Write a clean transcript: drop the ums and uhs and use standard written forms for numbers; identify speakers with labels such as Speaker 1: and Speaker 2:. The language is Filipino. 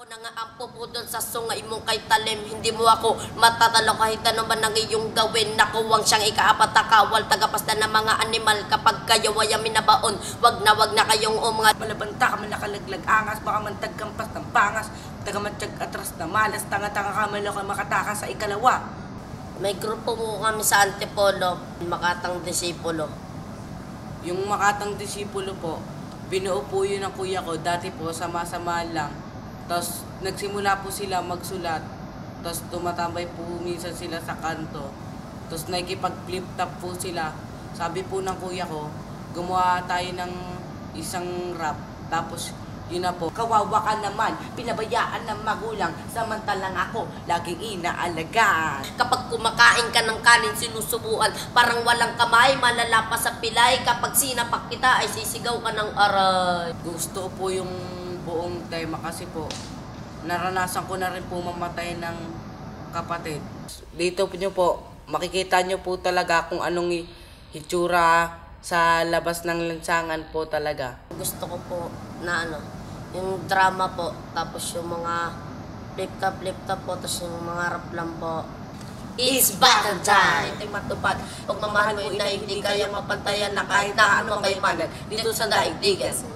Speaker 1: Ako na nga ang pupudol sa sungay mong kay talim. Hindi mo ako matatalo kahit ano man ang iyong gawin. Nakuwang siyang ikaapat na kawal. Tagapasta ng mga animal kapag kayo ay minabaon. Wag na kayong umangat.
Speaker 2: Malabanta ka man nakalaglag angas. Baka man tagkampas ng pangas. Tagamatsyag atras na malas. Tanga-tanga ka man lang makataka sa ikalawa.
Speaker 1: May grupo mo kami sa Antipolo. Makatang Disipulo.
Speaker 2: Yung Makatang Disipulo po, binuo po yun ng kuya ko. Dati po, sama-sama lang. Tapos, nagsimula po sila magsulat. Tapos, tumatambay po minsan sila sa kanto. Tapos, nakikipag-flip top po sila. Sabi po ng kuya ko, gumawa tayo ng isang rap. Tapos, yun na po. Kawawa ka naman, pinabayaan ng magulang. Samantalang ako, laging inaalagaan.
Speaker 1: Kapag kumakain ka ng kanin, sinusubuan. Parang walang kamay, malala pa sa pilay. Kapag sinapak kita, ay sisigaw ka ng aray.
Speaker 2: Gusto ko po yung buong tema kasi po, naranasan ko na rin po mamatay ng kapatid. Dito po nyo po, makikita nyo po talaga kung anong hitsura sa labas ng lansangan po talaga.
Speaker 1: Gusto ko po na yung drama po, tapos yung mga flip-top po, tapos yung mga rap lang po. It's battle time! Ito'y matupad. Huwag mamahan mo ina, hindi kaya mapantayan na kahit na ano kayo manan dito sa daigdigan.